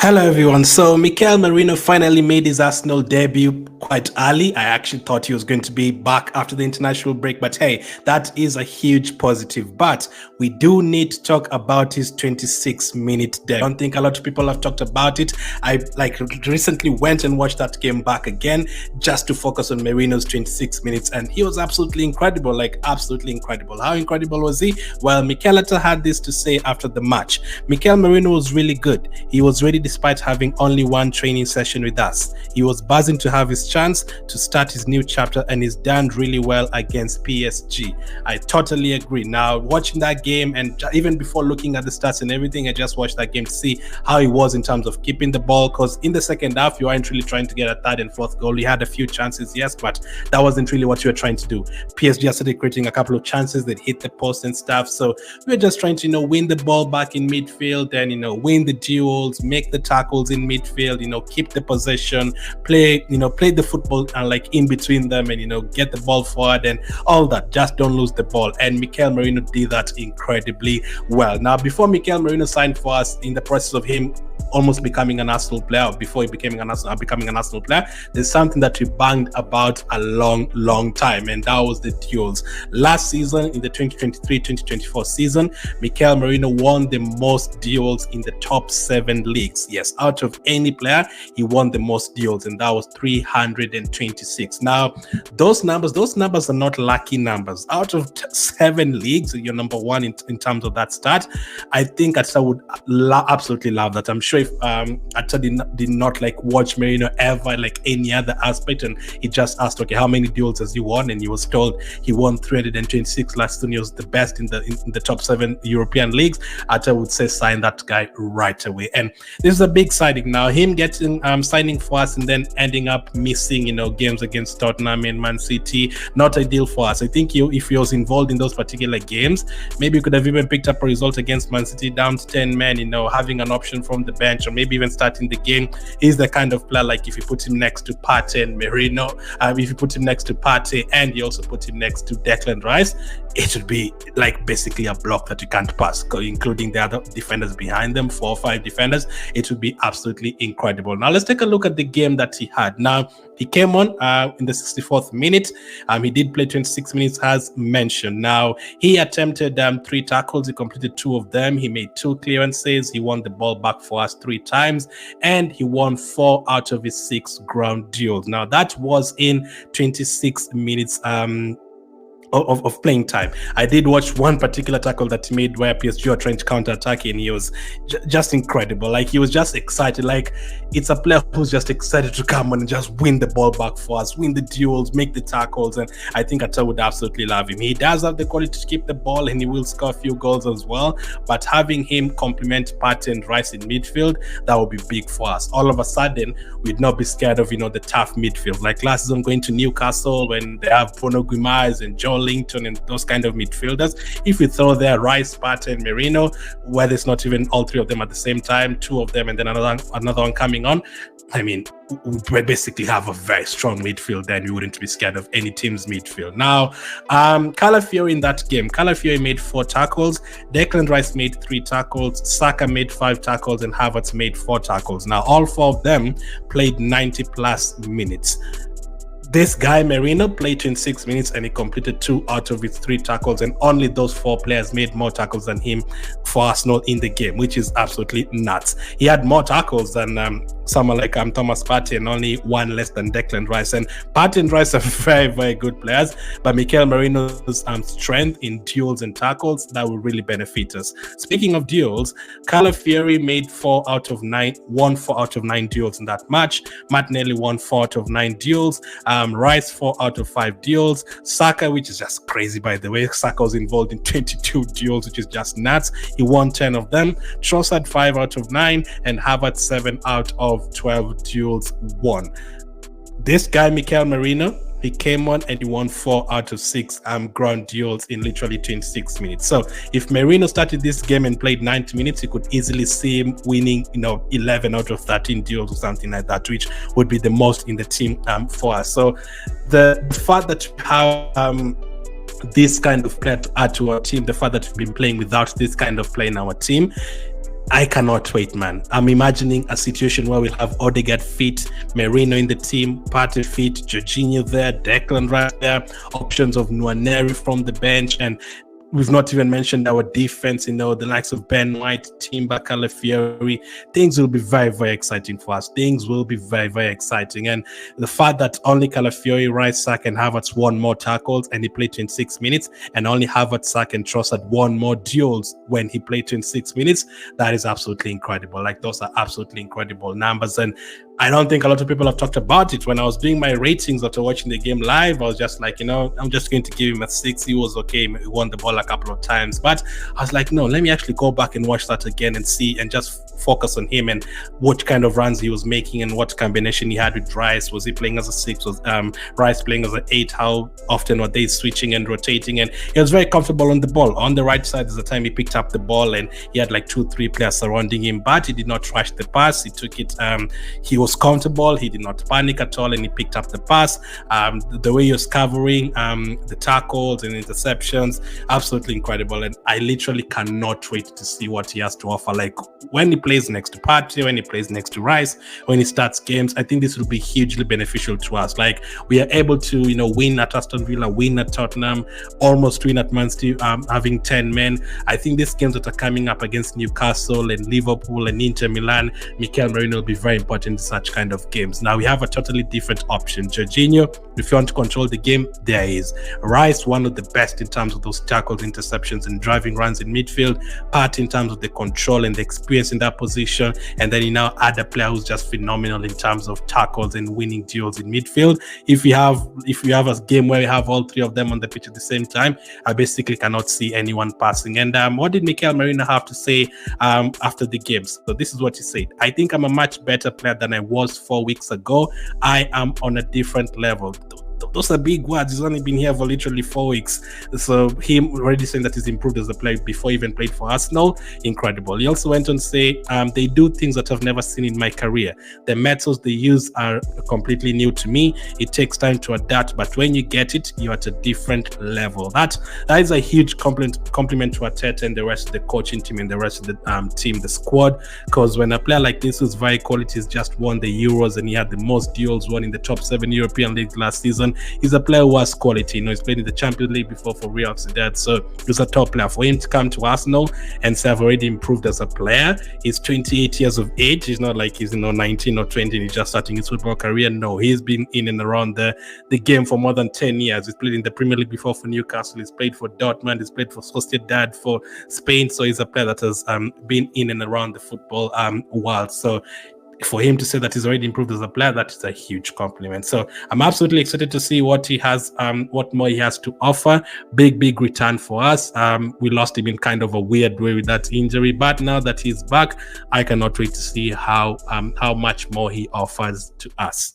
Hello everyone. So Mikel Merino finally made his Arsenal debut quite early. I actually thought he was going to be back after the international break, but hey, that is a huge positive. But we do need to talk about his 26-minute debut. I don't think a lot of people have talked about it. I recently went and watched that game back again just to focus on Merino's 26 minutes, and he was absolutely incredible, absolutely incredible. How incredible was he? Well, Mikel had this to say after the match. Mikel Merino was really good. He was ready despite having only one training session with us. He was buzzing to have his chance to start his new chapter, and he's done really well against PSG. I totally agree. Now, watching that game, and even before looking at the stats and everything, I just watched that game to see how he was in terms of keeping the ball, because in the second half, you weren't really trying to get a third and fourth goal. You had a few chances, yes, but that wasn't really what you were trying to do. PSG started creating a couple of chances that hit the post and stuff, so we were just trying to, win the ball back in midfield and, win the duels, make the tackles in midfield, keep the possession, play the football and in between them, and get the ball forward and all that. Just don't lose the ball. And Mikel Merino did that incredibly well. Now, before Mikel Merino signed for us, in the process of him almost becoming an Arsenal player, or before he becoming an Arsenal player, there's something that we banged about a long time, and that was the duels. Last season, in the 2023-2024 season, Mikel Merino won the most duels in the top 7 leagues. Yes, out of any player, he won the most duels, and that was 326. Now, those numbers are not lucky numbers. Out of 7 leagues, you're number one in terms of that stat. I think Atta would absolutely love that. I'm sure if Atta did not watch Merino ever any other aspect, and he just asked, okay, how many duels has he won? And he was told he won 326 last season. He was the best in the top 7 European leagues. Atta would say sign that guy right away. And this is a big signing now. Him getting signing for us and then ending up missing games against Tottenham and Man City, not ideal for us. I think if he was involved in those particular games, maybe he could have even picked up a result against Man City down to 10 men, having an option from the bench, or maybe even starting the game. He's the kind of player, if you put him next to Partey and Merino, if you put him next to Partey and you also put him next to Declan Rice, it would be basically a block that you can't pass, including the other defenders behind them, 4 or 5 defenders. It would be absolutely incredible. Now, let's take a look at the game that he had. Now, he came on in the 64th minute. He did play 26 minutes as mentioned. Now, he attempted 3 tackles. He completed 2 of them. He made 2 clearances. He won the ball back for us 3 times, and he won 4 out of his 6 ground duels. Now, that was in 26 minutes of playing time. I did watch one particular tackle that he made where PSG were trying to counter-attack, and he was just incredible. He was just excited. It's a player who's just excited to come on and just win the ball back for us, win the duels, make the tackles, and I think Atta would absolutely love him. He does have the quality to keep the ball, and he will score a few goals as well, but having him complement Partey and Rice in midfield, that would be big for us. All of a sudden, we'd not be scared of, the tough midfield. Last season going to Newcastle when they have Bruno Guimaraes and Joe Linton and those kind of midfielders. If we throw there Rice, Partey, and Merino, where there's not even all 3 of them at the same time, 2 of them and then another one coming on, we basically have a very strong midfield, and we wouldn't be scared of any team's midfield. Now, Calafiori in that game, Calafiori made 4 tackles, Declan Rice made 3 tackles, Saka made 5 tackles, and Havertz made 4 tackles. Now, all 4 of them played 90 plus minutes. This guy, Merino, played 26 minutes and he completed 2 out of his 3 tackles, and only those 4 players made more tackles than him for Arsenal in the game, which is absolutely nuts. He had more tackles than someone like Thomas Partey, and only 1 less than Declan Rice. And Partey and Rice are very, very good players, but Mikel Merino's strength in duels and tackles, that will really benefit us. Speaking of duels, Calafiori made 4 out of 9 duels in that match. Martinelli won 4 out of 9 duels. Rice 4 out of 5 duels. Saka, which is just crazy by the way, Saka was involved in 22 duels, which is just nuts. He won 10 of them. Trossard 5 out of 9, and Havertz 7 out of 12 duels won. This guy, Mikel Merino, he came on and he won 4 out of 6 ground duels in literally 26 minutes. So if Merino started this game and played 90 minutes, you could easily see him winning, 11 out of 13 duels or something like that, which would be the most in the team for us. So the fact that we have this kind of player to add to our team, the fact that we've been playing without this kind of player in our team, I cannot wait, man. I'm imagining a situation where we'll have Odegaard fit, Merino in the team, Partey fit, Jorginho there, Declan right there, options of Nwaneri from the bench, and we've not even mentioned our defense, the likes of Ben White, Timber, Calafiori. Things will be very, very exciting for us. Things will be very, very exciting. And the fact that only Calafiori, Rice, Saka, and Havertz won more tackles and he played 26 minutes, and only Havertz, Saka, and Trossard won more duels when he played 26 minutes, that is absolutely incredible. Like, those are absolutely incredible numbers. And I don't think a lot of people have talked about it. When I was doing my ratings after watching the game live, I was just like, I'm just going to give him a 6. He was okay. He won the ball a couple of times. But I was like, no, let me actually go back and watch that again and see and just focus on him and what kind of runs he was making and what combination he had with Rice. Was he playing as a 6? Was Rice playing as an 8? How often were they switching and rotating? And he was very comfortable on the ball. On the right side is the time he picked up the ball and he had like 2-3 players surrounding him, but he did not rush the pass. He took it. He was comfortable. He did not panic at all, and he picked up the pass. The way he was covering the tackles and interceptions, absolutely incredible. And I literally cannot wait to see what he has to offer. Like, when he plays next to Partey, when he plays next to Rice, when he starts games, I think this will be hugely beneficial to us. Like, we are able to, win at Aston Villa, win at Tottenham, almost win at Man City, having 10 men. I think these games that are coming up against Newcastle and Liverpool and Inter Milan, Mikel Merino will be very important in such kind of games. Now we have a totally different option. Jorginho, if you want to control the game, there is. Rice, one of the best in terms of those tackles, interceptions, and driving runs in midfield. Part in terms of the control and the experience in that position. And then you now add a player who's just phenomenal in terms of tackles and winning duels in midfield. If you have a game where you have all three of them on the pitch at the same time, I basically cannot see anyone passing. And what did Mikel Merino have to say after the games? So this is what he said: I think I'm a much better player than I was 4 weeks ago. I am on a different level. Those are big words. He's only been here for literally 4 weeks. So him already saying that he's improved as a player before he even played for Arsenal, incredible. He also went on to say, they do things that I've never seen in my career. The methods they use are completely new to me. It takes time to adapt, but when you get it, you're at a different level. That is a huge compliment to Arteta and the rest of the coaching team and the rest of the team, the squad, because when a player like this who's very quality has just won the Euros and he had the most duels won in the top 7 European leagues last season, he's a player who has quality. He's played in the Champions League before for Real Sociedad, so he's a top player. For him to come to Arsenal and say I've already improved as a player, he's 28 years of age. He's not like he's 19 or 20 and he's just starting his football career. No, he's been in and around the game for more than 10 years. He's played in the Premier League before for Newcastle. He's played for Dortmund. He's played for Sociedad for Spain. So he's a player that has been in and around the football world. So for him to say that he's already improved as a player, that is a huge compliment. So I'm absolutely excited to see what he has, what more he has to offer. Big return for us. We lost him in kind of a weird way with that injury, but now that he's back, I cannot wait to see how much more he offers to us.